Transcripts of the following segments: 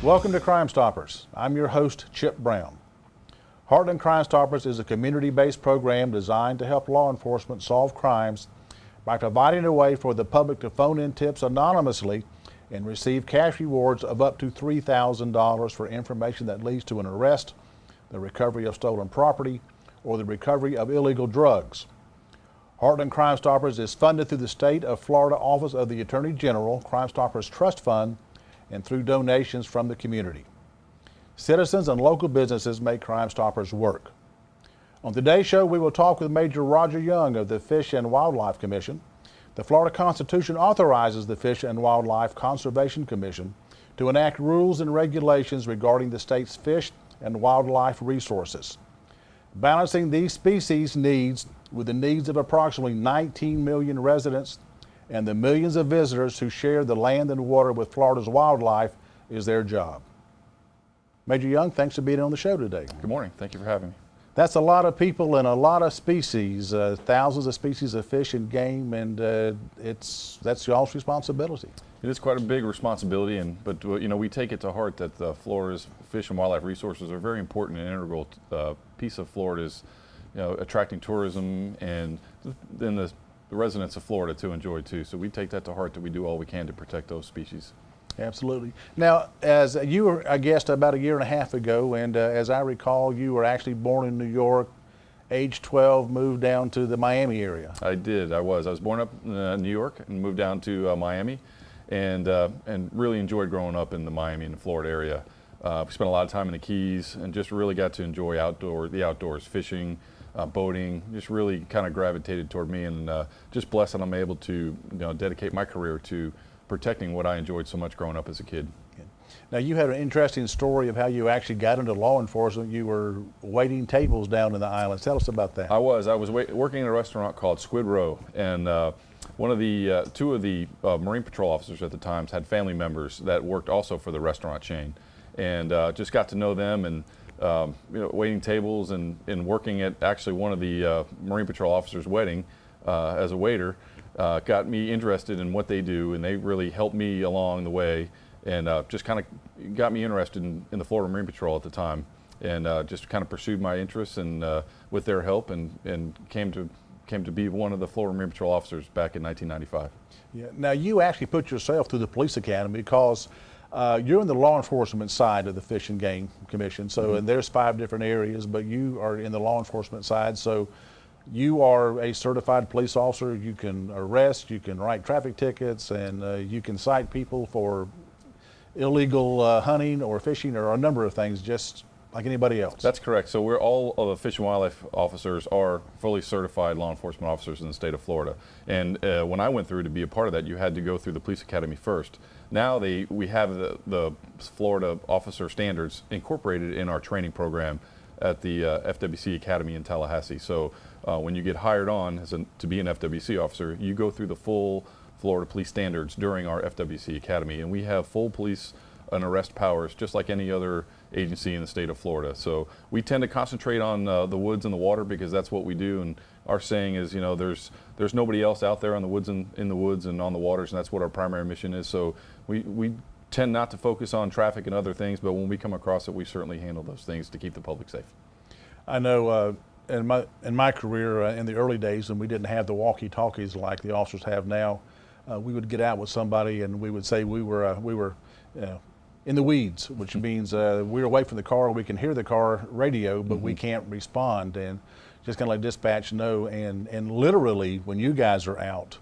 Welcome to Crime Stoppers. I'm your host, Chip Brown. Heartland Crime Stoppers is a community-based program designed to help law enforcement solve crimes by providing a way for the public to phone in tips anonymously and receive cash rewards of up to $3,000 for information that leads to an arrest, the recovery of stolen property, or the recovery of illegal drugs. Heartland Crime Stoppers is funded through the State of Florida Office of the Attorney General, Crime Stoppers Trust Fund, and through donations from the community. Citizens and local businesses make Crime Stoppers work. On today's show, we will talk with Major Roger Young of the Fish and Wildlife Commission. The Florida Constitution authorizes the Fish and Wildlife Conservation Commission to enact rules and regulations regarding the state's fish and wildlife resources. Balancing these species needs with the needs of approximately 19 million residents and the millions of visitors who share the land and water with Florida's wildlife is their job. Major Young, thanks for being on the show today. Good morning. Thank you for having me. That's a lot of people and a lot of species, thousands of species of fish and game, and that's y'all's responsibility. It is quite a big responsibility, but we take it to heart that Florida's fish and wildlife resources are very important and integral piece of Florida's, attracting tourism and then the residents of Florida to enjoy too. So we take that to heart, that we do all we can to protect those species. Absolutely. Now, as you were a guest about a year and a half ago, and as I recall, you were actually born in New York, age 12, moved down to the Miami area. I did. I was born up in New York and moved down to Miami, and really enjoyed growing up in the Miami and the Florida area. We spent a lot of time in the Keys and just really got to enjoy the outdoors, fishing, boating. Just really kind of gravitated toward me, and just blessed that I'm able to dedicate my career to protecting what I enjoyed so much growing up as a kid. Now, you had an interesting story of how you actually got into law enforcement. You were waiting tables down in the islands. Tell us about that. I was working in a restaurant called Squid Row, and two of the Marine Patrol officers at the time had family members that worked also for the restaurant chain, and just got to know them, and waiting tables and working at actually one of the Marine Patrol officers' wedding as a waiter. Got me interested in what they do, and they really helped me along the way, and just kind of got me interested in the Marine Patrol at the time, and just kind of pursued my interests and with their help, and came to be one of the Marine Patrol officers back in 1995. Yeah. Now, you actually put yourself through the police academy because you're in the law enforcement side of the Fish and Game Commission. So, and there's 5 different areas, but you are in the law enforcement side. So, you are a certified police officer. You can arrest, you can write traffic tickets, and you can cite people for illegal hunting or fishing or a number of things, just like anybody else. That's correct. So all of the Fish and Wildlife officers are fully certified law enforcement officers in the state of Florida. And when I went through to be a part of that, you had to go through the police academy first. Now we have the Florida officer standards incorporated in our training program at the FWC Academy in Tallahassee. So when you get hired on to be an FWC officer, you go through the full Florida police standards during our FWC Academy, and we have full police and arrest powers just like any other agency in the state of Florida. So we tend to concentrate on the woods and the water because that's what we do, and our saying is, there's nobody else out there on the woods and in the woods and on the waters, and that's what our primary mission is. So we tend not to focus on traffic and other things, but when we come across it, we certainly handle those things to keep the public safe. I know in my career in the early days, when we didn't have the walkie-talkies like the officers have now, we would get out with somebody and we would say we were in the weeds, which means we're away from the car. We can hear the car radio, but we can't respond, and just kind of let dispatch know. And literally, when you guys are out,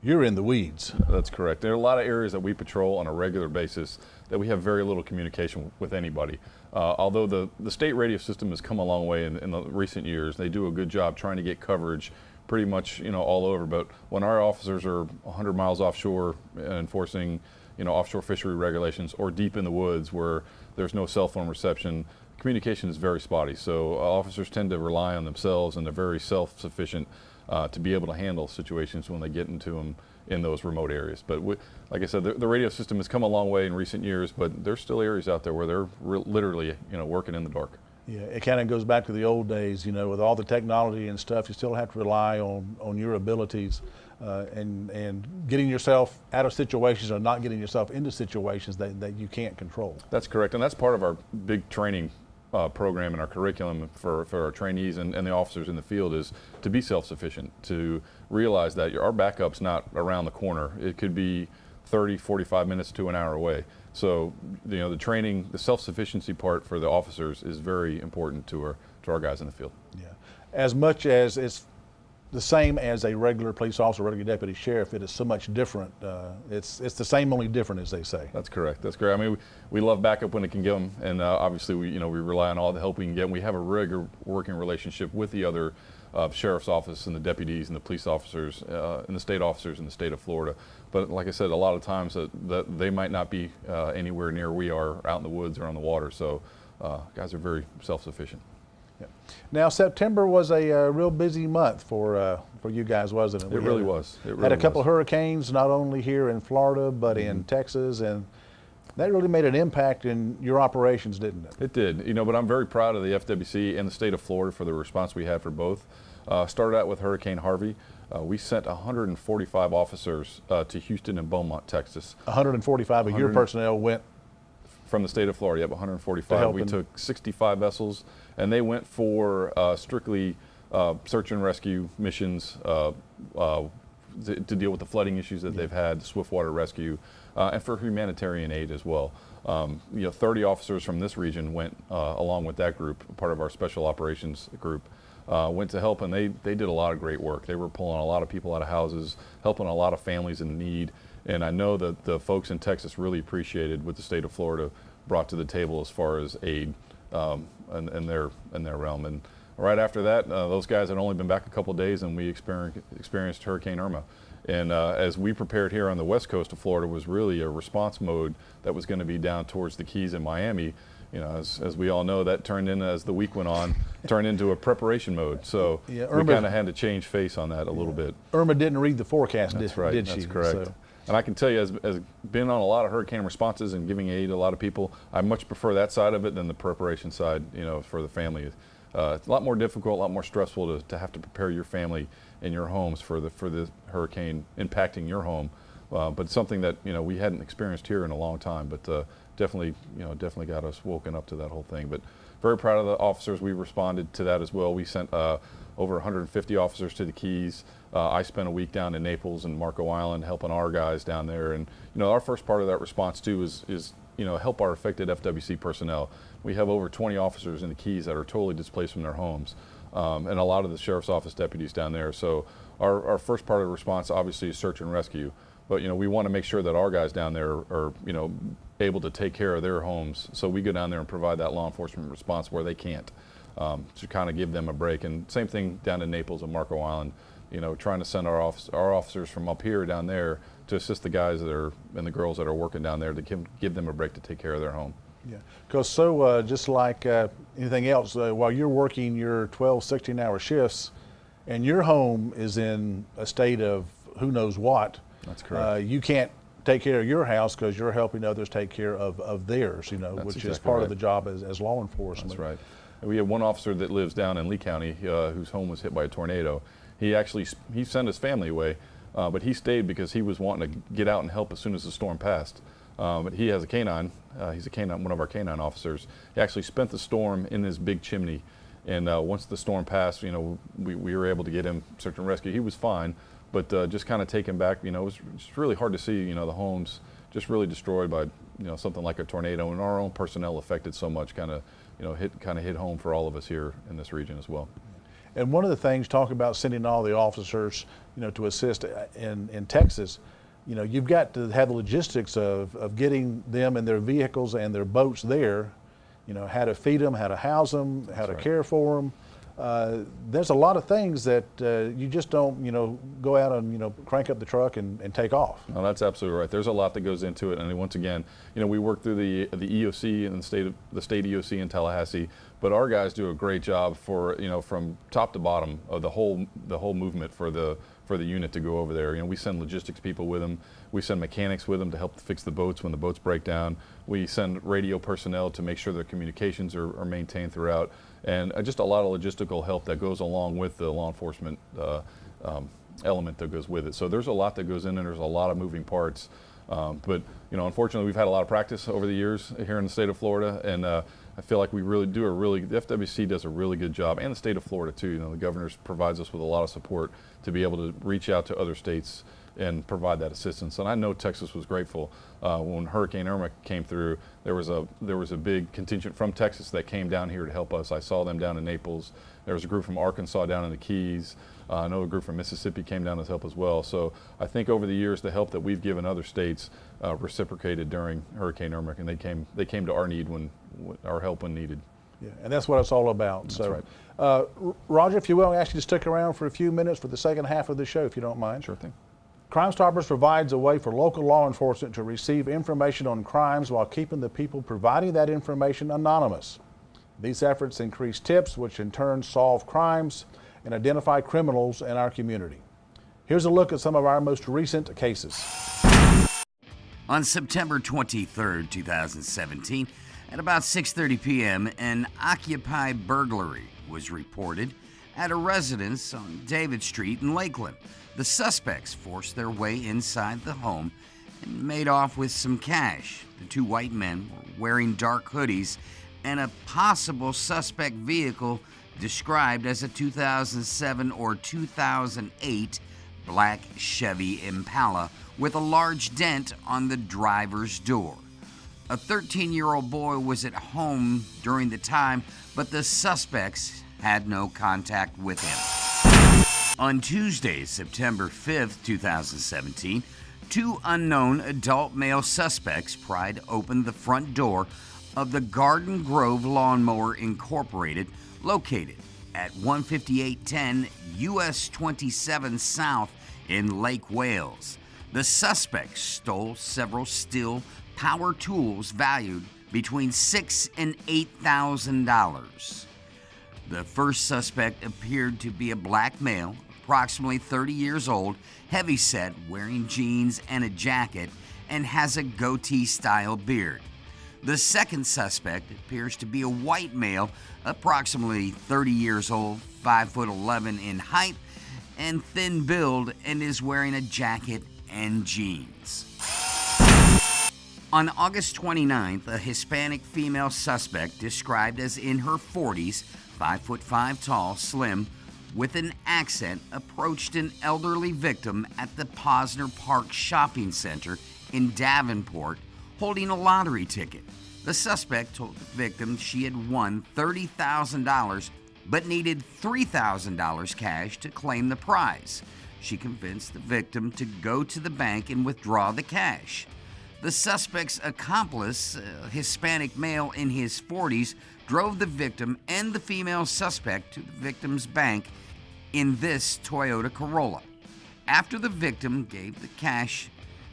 you're in the weeds. That's correct. There are a lot of areas that we patrol on a regular basis that we have very little communication with anybody. Although the state radio system has come a long way in the recent years, they do a good job trying to get coverage pretty much all over. But when our officers are 100 miles offshore enforcing offshore fishery regulations, or deep in the woods where there's no cell phone reception, communication is very spotty. So officers tend to rely on themselves, and they're very self-sufficient to be able to handle situations when they get into them in those remote areas. But like I said, the radio system has come a long way in recent years, but there's still areas out there where they're literally working in the dark. Yeah, it kind of goes back to the old days, with all the technology and stuff. You still have to rely on your abilities. and getting yourself out of situations or not getting yourself into situations that you can't control. That's correct, and that's part of our big training program and our curriculum for our trainees and the officers in the field is to be self-sufficient, to realize that our backup's not around the corner. It could be 30, 45 minutes to an hour away. So, the training, the self-sufficiency part for the officers is very important to our guys in the field. Yeah, as much as it's the same as a regular police officer, regular deputy sheriff, it is so much different. It's the same, only different, as they say. That's correct. That's correct. I mean, we love backup when it can get them, and obviously we rely on all the help we can get. We have a regular working relationship with the other sheriff's office and the deputies and the police officers and the state officers in the state of Florida. But like I said, a lot of times that they might not be anywhere near we are out in the woods or on the water. So guys are very self-sufficient. Yeah. Now, September was a real busy month for you guys, wasn't it? It really was. It really had a couple was. of hurricanes, not only here in Florida, but in Texas, and that really made an impact in your operations, didn't it? It did. But I'm very proud of the FWC and the state of Florida for the response we had for both. Started out with Hurricane Harvey. We sent 145 officers to Houston and Beaumont, Texas. 145 of your personnel went from the state of Florida. Yep, 145. We took 65 vessels, and they went for strictly search and rescue missions to deal with the flooding issues that they've had, swiftwater rescue, and for humanitarian aid as well. 30 officers from this region went along with that group, part of our special operations group. Went to help, and they did a lot of great work. They were pulling a lot of people out of houses, helping a lot of families in need. And I know that the folks in Texas really appreciated what the state of Florida brought to the table as far as aid in their realm. And right after that, those guys had only been back a couple of days, and we experienced Hurricane Irma. And as we prepared here on the west coast of Florida, was really a response mode that was going to be down towards the Keys and Miami. As we all know, that turned in, as the week went on, turned into a preparation mode. So we kind of had to change face on that a little bit. Irma didn't read the forecast, did she? That's correct. So. And I can tell you, as being on a lot of hurricane responses and giving aid to a lot of people, I much prefer that side of it than the preparation side, for the family. It's a lot more difficult, a lot more stressful to have to prepare your family and your homes for the hurricane impacting your home. But it's something that we hadn't experienced here in a long time. But definitely got us woken up to that whole thing. But very proud of the officers. We responded to that as well. We sent over 150 officers to the Keys. I spent a week down in Naples and Marco Island helping our guys down there. And our first part of that response too is help our affected FWC personnel. We have over 20 officers in the Keys that are totally displaced from their homes, and a lot of the sheriff's office deputies down there. So our first part of the response obviously is search and rescue. But we want to make sure that our guys down there are able to take care of their homes. So we go down there and provide that law enforcement response where they can't, to kind of give them a break. And same thing down in Naples and Marco Island. Trying to send our officers from up here down there to assist the guys and the girls that are working down there to give them a break to take care of their home. Yeah, because just like anything else, while you're working your 12, 16-hour shifts, and your home is in a state of who knows what. That's correct. You can't take care of your house because you're helping others take care of theirs, which is part of the job as law enforcement. That's right. We have one officer that lives down in Lee County whose home was hit by a tornado. He sent his family away, but he stayed because he was wanting to get out and help as soon as the storm passed. But he has a canine. He's one of our canine officers. He actually spent the storm in this big chimney. And once the storm passed, we were able to get him search and rescue. He was fine, but just kind of take him back. It was just really hard to see, the homes just really destroyed by, something like a tornado, and our own personnel affected so much, kind of hit home for all of us here in this region as well. And one of the things, talk about sending all the officers, to assist in Texas, you've got to have the logistics of getting them and their vehicles and their boats there, how to feed them, how to house them, how to care for them. There's a lot of things that you just don't, go out and, crank up the truck and take off. No, that's absolutely right. There's a lot that goes into it. And once again, we work through the EOC and the state EOC in Tallahassee, but our guys do a great job for, from top to bottom of the whole movement for the unit to go over there. We send logistics people with them. We send mechanics with them to help fix the boats when the boats break down. We send radio personnel to make sure their communications are maintained throughout. And just a lot of logistical help that goes along with the law enforcement element that goes with it. So there's a lot that goes in, and there's a lot of moving parts. But unfortunately, we've had a lot of practice over the years here in the state of Florida, and I feel like we really do the FWC does a really good job, and the state of Florida too. The governor provides us with a lot of support to be able to reach out to other states and provide that assistance. And I know Texas was grateful when Hurricane Irma came through. There was a big contingent from Texas that came down here to help us. I saw them down in Naples. There was a group from Arkansas down in the Keys. I know a group from Mississippi came down to help as well. So I think over the years, the help that we've given other states reciprocated during Hurricane Irma, and they came to our need when our help when needed. Yeah, and that's what it's all about. That's so, right. Roger, if you will, I ask you to stick around for a few minutes for the second half of the show, if you don't mind. Sure thing. Crime Stoppers provides a way for local law enforcement to receive information on crimes while keeping the people providing that information anonymous. These efforts increase tips, which in turn solve crimes and identify criminals in our community. Here's a look at some of our most recent cases. On September 23, 2017, at about 6:30 p.m., an Occupy burglary was reported at a residence on David Street in Lakeland. The suspects forced their way inside the home and made off with some cash. The two white men were wearing dark hoodies, and a possible suspect vehicle described as a 2007 or 2008 black Chevy Impala with a large dent on the driver's door. A 13-year-old boy was at home during the time, but the suspects had no contact with him. On Tuesday, September 5th, 2017, two unknown adult male suspects pried open the front door of the Garden Grove Lawnmower Incorporated, located at 15810 US 27 South in Lake Wales. The suspects stole several steel power tools valued between $6,000 and $8,000. The first suspect appeared to be a black male, approximately 30 years old, heavyset, wearing jeans and a jacket, and has a goatee-style beard. The second suspect appears to be a white male, approximately 30 years old, 5'11" in height, and thin build, and is wearing a jacket and jeans. On August 29th, a Hispanic female suspect described as in her 40s, 5'5" tall, slim, with an accent, approached an elderly victim at the Posner Park Shopping Center in Davenport, holding a lottery ticket. The suspect told the victim she had won $30,000 but needed $3,000 cash to claim the prize. She convinced the victim to go to the bank and withdraw the cash. The suspect's accomplice, a Hispanic male in his 40s, drove the victim and the female suspect to the victim's bank in this Toyota Corolla. After the victim gave the cash,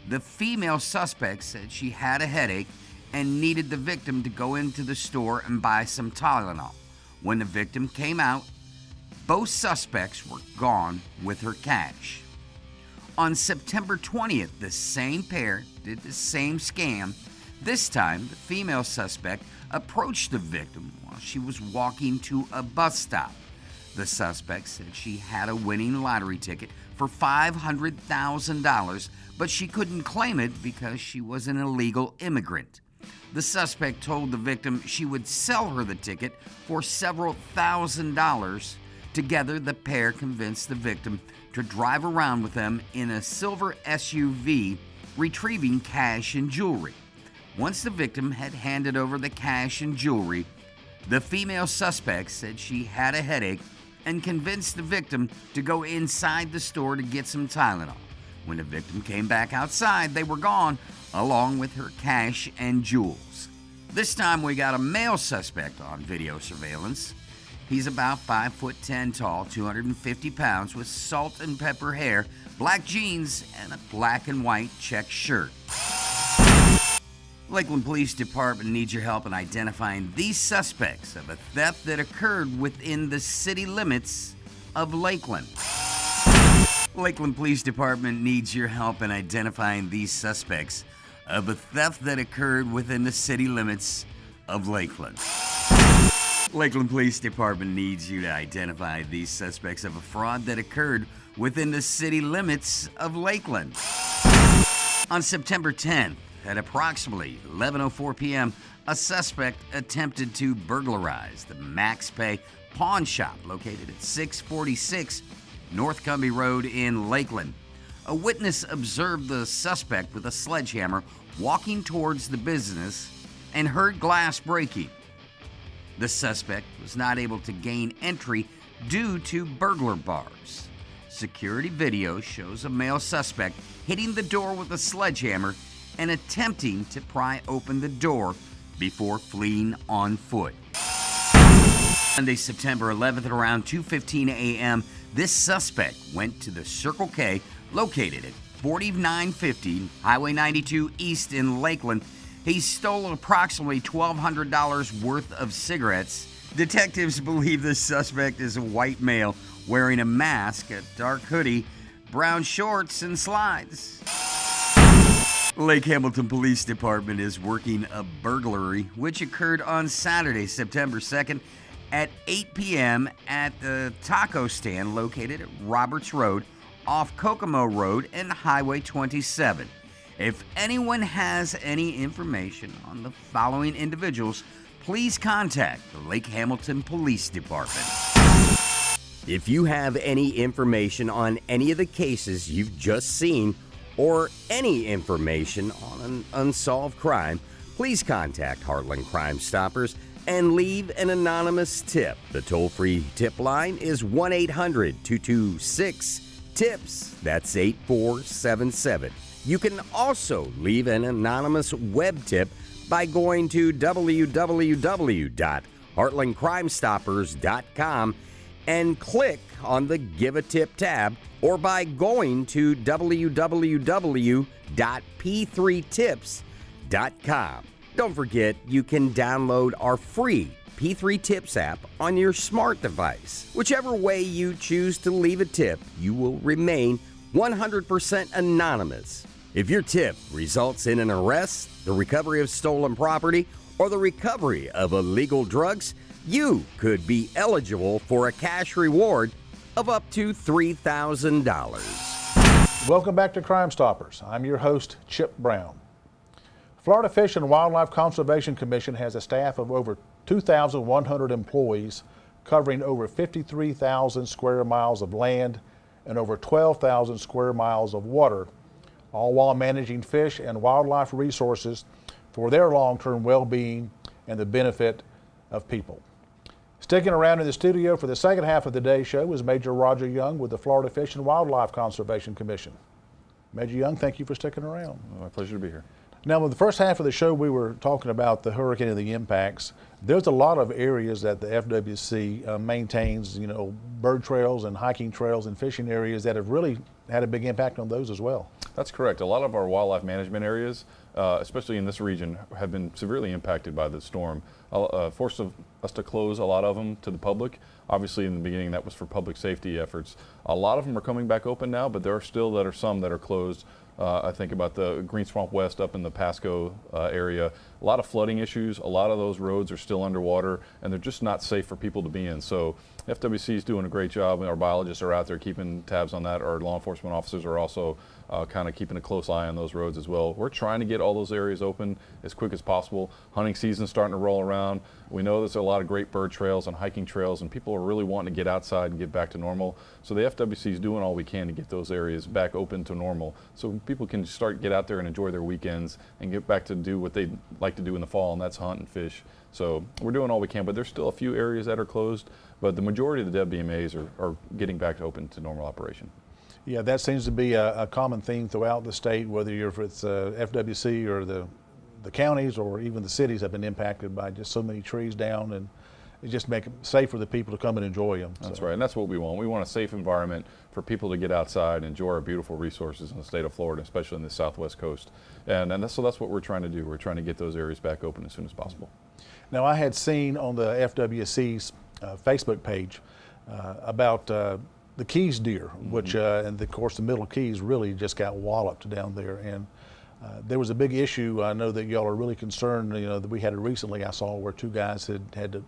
the female suspect said she had a headache and needed the victim to go into the store and buy some Tylenol. When the victim came out, both suspects were gone with her cash. On September 20th, the same pair did the same scam. This time, the female suspect approached the victim while she was walking to a bus stop. The suspect said she had a winning lottery ticket for $500,000, but she couldn't claim it because she was an illegal immigrant. The suspect told the victim she would sell her the ticket for several $1,000s. Together, the pair convinced the victim to drive around with them in a silver SUV, retrieving cash and jewelry. Once the victim had handed over the cash and jewelry, the female suspect said she had a headache and convinced the victim to go inside the store to get some Tylenol. When the victim came back outside, they were gone, along with her cash and jewels. This time we got a male suspect on video surveillance. He's about 5'10" tall, 250 pounds, with salt and pepper hair, black jeans, and a black and white check shirt. Lakeland Police Department needs your help in identifying these suspects of a theft that occurred within the city limits of Lakeland. Lakeland Police Department needs your help in identifying these suspects of a theft that occurred within the city limits of Lakeland. Lakeland Police Department needs you to identify these suspects of a fraud that occurred within the city limits of Lakeland. On September 10th, at approximately 11:04 p.m., a suspect attempted to burglarize the Max Pay pawn shop located at 646 North Cumbie Road in Lakeland. A witness observed the suspect with a sledgehammer walking towards the business and heard glass breaking. The suspect was not able to gain entry due to burglar bars. Security video shows a male suspect hitting the door with a sledgehammer and attempting to pry open the door before fleeing on foot. Sunday, September 11th at around 2:15 a.m., this suspect went to the Circle K located at 4950 Highway 92 East in Lakeland. He stole approximately $1,200 worth of cigarettes. Detectives believe the suspect is a white male wearing a mask, a dark hoodie, brown shorts, and slides. Lake Hamilton Police Department is working a burglary which occurred on Saturday, September 2nd at 8 p.m. at the taco stand located at Roberts Road off Kokomo Road and Highway 27. If anyone has any information on the following individuals, please contact the Lake Hamilton Police Department. If you have any information on any of the cases you've just seen or any information on an unsolved crime, please contact Heartland Crime Stoppers and leave an anonymous tip. The toll-free tip line is 1-800-226-TIPS. That's 8477. You can also leave an anonymous web tip by going to www.heartlandcrimestoppers.com and click on the Give a Tip tab, or by going to www.p3tips.com. Don't forget, you can download our free P3 Tips app on your smart device. Whichever way you choose to leave a tip, you will remain 100% anonymous. If your tip results in an arrest, the recovery of stolen property, or the recovery of illegal drugs, you could be eligible for a cash reward of up to $3,000. Welcome back to Crime Stoppers. I'm your host, Chip Brown. Florida Fish and Wildlife Conservation Commission has a staff of over 2,100 employees covering over 53,000 square miles of land and over 12,000 square miles of water, all while managing fish and wildlife resources for their long-term well-being and the benefit of people. Sticking around in the studio for the second half of the day show is Major Roger Young with the Florida Fish and Wildlife Conservation Commission. Major Young, thank you for sticking around. My pleasure to be here. Now, in the first half of the show, we were talking about the hurricane and the impacts. There's a lot of areas that the FWC maintains, bird trails and hiking trails and fishing areas that have really had a big impact on those as well. That's correct. A lot of our wildlife management areas, especially in this region, have been severely impacted by the storm. Forced us to close a lot of them to the public. Obviously, in the beginning, that was for public safety efforts. A lot of them are coming back open now, but there are still some that are closed. I think about the Green Swamp West up in the Pasco area. A lot of flooding issues. A lot of those roads are still underwater, and they're just not safe for people to be in. So FWC is doing a great job, and our biologists are out there keeping tabs on that. Our law enforcement officers are also kind of keeping a close eye on those roads as well. We're trying to get all those areas open as quick as possible. Hunting season's starting to roll around. We know there's a lot of great bird trails and hiking trails, and people are really wanting to get outside and get back to normal. So the FWC is doing all we can to get those areas back open to normal, so people can get out there and enjoy their weekends and get back to do what they like to do in the fall, and that's hunt and fish. So we're doing all we can, but there's still a few areas that are closed, but the majority of the WMAs are getting back open to normal operation. Yeah, that seems to be a common theme throughout the state, whether it's FWC or the counties or even the cities have been impacted by just so many trees down, and it just make it safe for the people to come and enjoy them. That's right, and that's what we want. We want a safe environment for people to get outside and enjoy our beautiful resources in the state of Florida, especially in the southwest coast. So that's what we're trying to do. We're trying to get those areas back open as soon as possible. Now, I had seen on the FWC's Facebook page about the Keys deer, which, and of course the Middle Keys really just got walloped down there. And There was a big issue. I know that y'all are really concerned. You know, that we had it recently. I saw where two guys had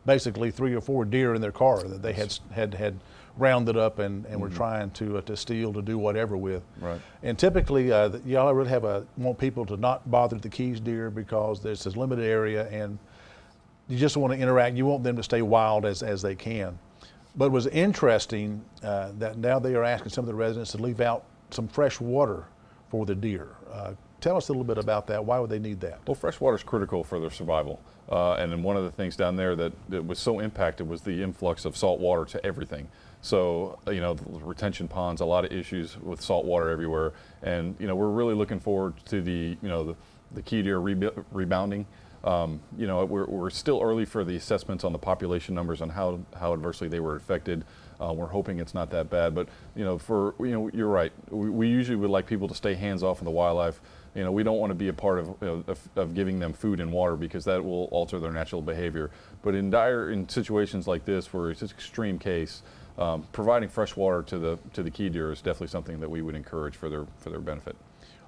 basically 3 or 4 deer in their car that they had rounded up and were trying to steal, to do whatever with. Right. And typically, y'all really want people to not bother the Keys deer because there's this limited area, and you just want to interact. You want them to stay wild as they can. But it was interesting that now they are asking some of the residents to leave out some fresh water for the deer. Tell us a little bit about that. Why would they need that? Well, fresh water is critical for their survival. And then one of the things down there that was so impacted was the influx of salt water to everything. So, you know, the retention ponds, a lot of issues with salt water everywhere. And, you know, we're really looking forward to the key deer rebounding. You know, we're still early for the assessments on the population numbers on how adversely they were affected. We're hoping it's not that bad, but you know, you're right. We usually would like people to stay hands off of the wildlife. You know, we don't want to be a part of giving them food and water because that will alter their natural behavior. But in situations like this, where it's an extreme case, providing fresh water to the key deer is definitely something that we would encourage for their benefit.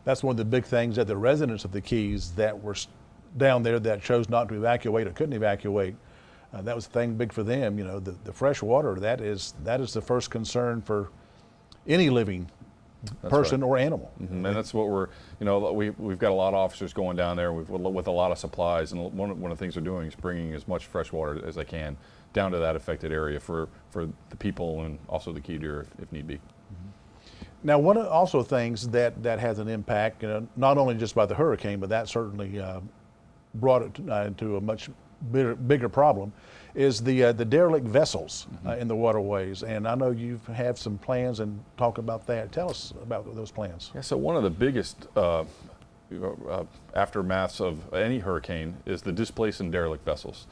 That's one of the big things that the residents of the Keys that were down there that chose not to evacuate or couldn't evacuate. That was the thing big for them. You know, the fresh water, that is the first concern for any living person or animal. And that's what we've got a lot of officers going down there with a lot of supplies, and one of the things they're doing is bringing as much fresh water as they can down to that affected area for the people and also the key deer if need be. Now, one of also things that has an impact, you know, not only just by the hurricane, but that certainly brought it into a much bigger problem, is the derelict vessels in the waterways. And I know you have some plans and talk about that. Tell us about those plans. Yeah, so one of the biggest aftermaths of any hurricane is the displaced and derelict vessels.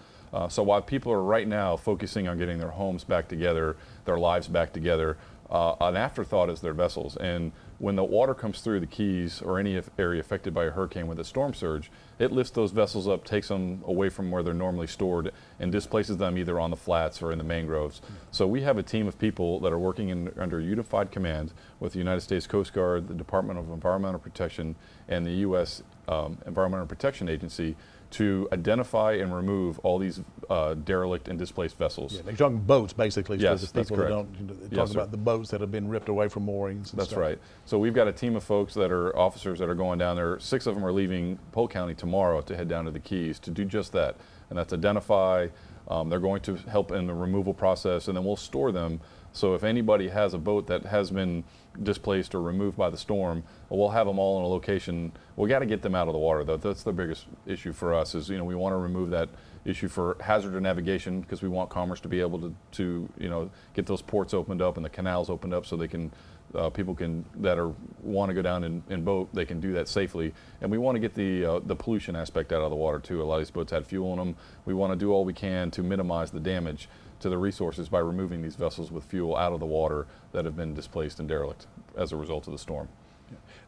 So while people are right now focusing on getting their homes back together, their lives back together, an afterthought is their vessels. And when the water comes through the Keys or any area affected by a hurricane with a storm surge, it lifts those vessels up, takes them away from where they're normally stored, and displaces them either on the flats or in the mangroves. So we have a team of people that are working under unified command with the United States Coast Guard, the Department of Environmental Protection, and the U.S. Environmental Protection Agency to identify and remove all these derelict and displaced vessels. Yeah, they're talking boats, basically. Yes, so that's people correct. They talk about the boats that have been ripped away from moorings. That's right. So we've got a team of folks that are officers that are going down there. 6 of them are leaving Polk County tomorrow to head down to the Keys to do just that. And that's identify. They're going to help in the removal process, and then we'll store them. So if anybody has a boat that has been displaced or removed by the storm, we'll have them all in a location. We got to get them out of the water, though. That's the biggest issue for us. Is we want to remove that issue for hazard of navigation because we want commerce to be able to get those ports opened up and the canals opened up so they can people that want to go down in boat, they can do that safely. And we want to get the pollution aspect out of the water too. A lot of these boats had fuel in them. We want to do all we can to minimize the damage to the resources by removing these vessels with fuel out of the water that have been displaced and derelict as a result of the storm.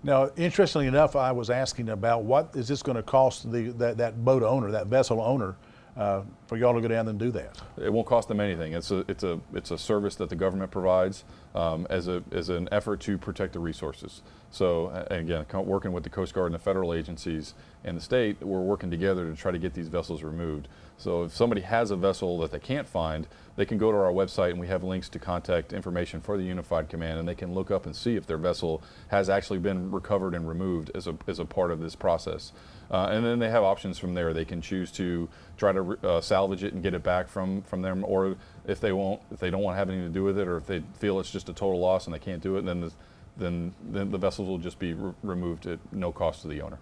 Now, interestingly enough, I was asking about what is this going to cost that boat owner, that vessel owner, for y'all to go down and do that? It won't cost them anything. It's a service that the government provides as an effort to protect the resources. So again, working with the Coast Guard and the federal agencies and the state, we're working together to try to get these vessels removed. So if somebody has a vessel that they can't find, they can go to our website and we have links to contact information for the Unified Command, and they can look up and see if their vessel has actually been recovered and removed as a part of this process. And then they have options from there. They can choose to try to salvage it and get it back from them, or if they don't want to have anything to do with it, or if they feel it's just a total loss and they can't do it, then the vessels will just be removed at no cost to the owner.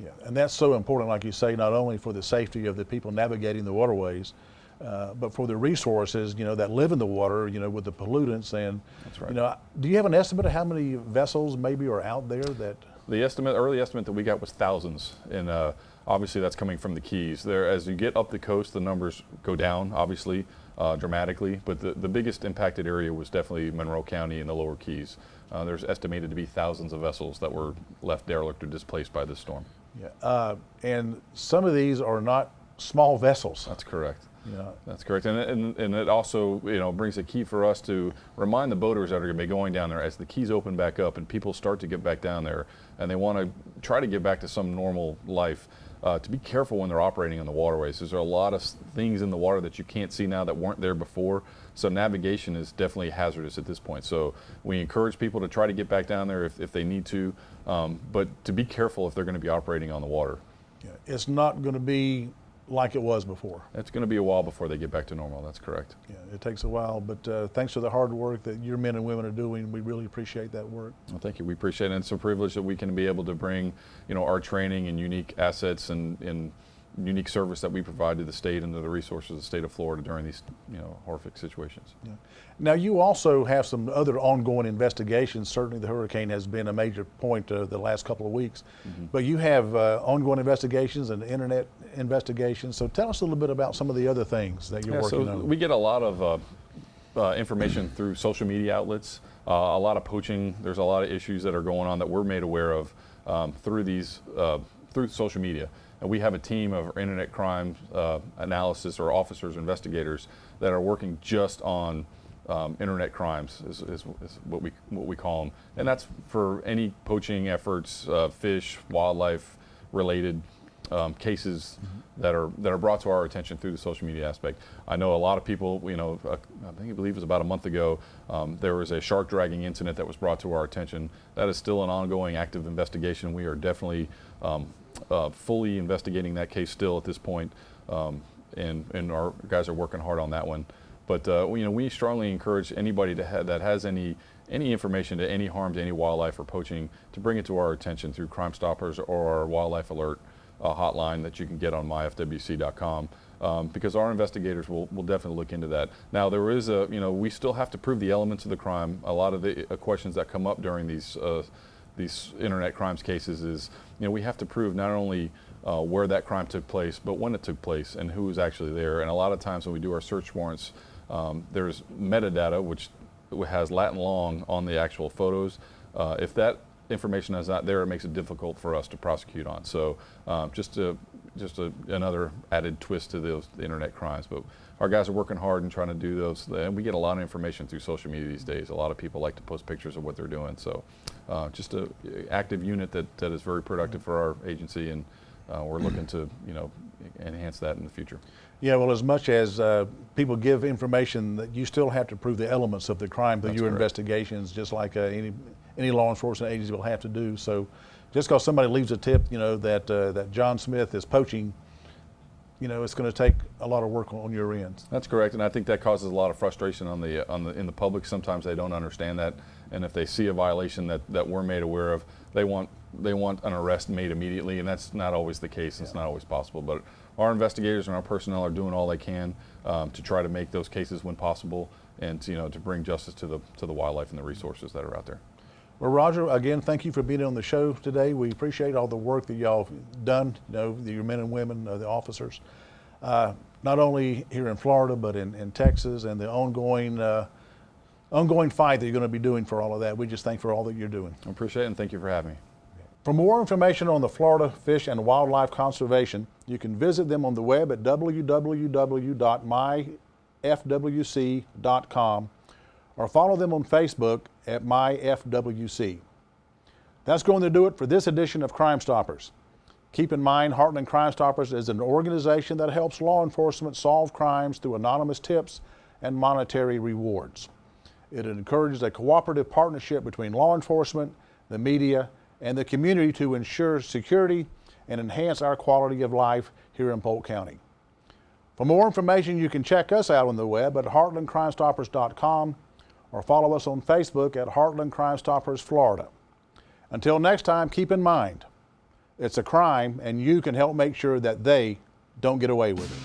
Yeah, and that's so important, like you say, not only for the safety of the people navigating the waterways, but for the resources, that live in the water, with the pollutants. And, that's right. Do you have an estimate of how many vessels maybe are out there that? The early estimate that we got was thousands, and obviously that's coming from the Keys. As you get up the coast, the numbers go down, obviously, dramatically, but the biggest impacted area was definitely Monroe County and the lower Keys. There's estimated to be thousands of vessels that were left derelict or displaced by this storm. Yeah, and some of these are not small vessels. That's correct. Yeah. That's correct, and it also brings a key for us to remind the boaters that are going to be going down there as the keys open back up and people start to get back down there and they want to try to get back to some normal life. To be careful when they're operating on the waterways. There's a lot of things in the water that you can't see now that weren't there before. So navigation is definitely hazardous at this point. So we encourage people to try to get back down there if they need to, but to be careful if they're going to be operating on the water. Yeah. It's not going to be like it was before. It's going to be a while before they get back to normal. That's correct. Yeah, it takes a while, but thanks for the hard work that your men and women are doing. We really appreciate that work. Well, thank you. We appreciate it. And it's a privilege that we can be able to bring, our training and unique assets and unique service that we provide to the state and to the resources of the state of Florida during these, horrific situations. Yeah. Now, you also have some other ongoing investigations. Certainly the hurricane has been a major point the last couple of weeks, but you have ongoing investigations and internet investigations. So tell us a little bit about some of the other things that you're working on. We get a lot of information through social media outlets, a lot of poaching. There's a lot of issues that are going on that we're made aware of through social media. And we have a team of internet crime analysis or officers, investigators that are working just on internet crimes is what we call them. And that's for any poaching efforts, fish, wildlife related cases that are brought to our attention through the social media aspect. I know a lot of people, I believe it was about a month ago, there was a shark dragging incident that was brought to our attention. That is still an ongoing active investigation. We are definitely fully investigating that case still at this point, and our guys are working hard on that one. But we strongly encourage anybody that has any information to any harm to any wildlife or poaching to bring it to our attention through Crime Stoppers or our Wildlife Alert hotline that you can get on myfwc.com, because our investigators will definitely look into that. Now there is we still have to prove the elements of the crime. A lot of the questions that come up during these internet crimes cases is, we have to prove not only where that crime took place, but when it took place and who was actually there. And a lot of times when we do our search warrants, there's metadata which has Latin long on the actual photos. If that information is not there, it makes it difficult for us to prosecute on. So just another added twist to the internet crimes. But our guys are working hard and trying to do those. And we get a lot of information through social media these days. A lot of people like to post pictures of what they're doing. So just an active unit that is very productive for our agency, and we're looking to enhance that in the future. Yeah, well, as much as people give information, that you still have to prove the elements of the crime through your investigations, just like any law enforcement agency will have to do. So just because somebody leaves a tip, that John Smith is poaching, it's going to take a lot of work on your end. That's correct, and I think that causes a lot of frustration in the public. Sometimes they don't understand that, and if they see a violation that we're made aware of, they want an arrest made immediately, and that's not always the case. Yeah. It's not always possible, but our investigators and our personnel are doing all they can to try to make those cases when possible, and to bring justice to the wildlife and the resources that are out there. Well, Roger, again, thank you for being on the show today. We appreciate all the work that y'all have done, your men and women, the officers, not only here in Florida, but in Texas, and the ongoing fight that you're going to be doing for all of that. We just thank for all that you're doing. I appreciate it, and thank you for having me. For more information on the Florida Fish and Wildlife Conservation, you can visit them on the web at www.myfwc.com or follow them on Facebook at myfwc. That's going to do it for this edition of Crime Stoppers. Keep in mind, Heartland Crime Stoppers is an organization that helps law enforcement solve crimes through anonymous tips and monetary rewards. It encourages a cooperative partnership between law enforcement, the media, and the community to ensure security and enhance our quality of life here in Polk County. For more information, you can check us out on the web at heartlandcrimestoppers.com or follow us on Facebook at Heartland Crime Stoppers Florida. Until next time, keep in mind, it's a crime and you can help make sure that they don't get away with it.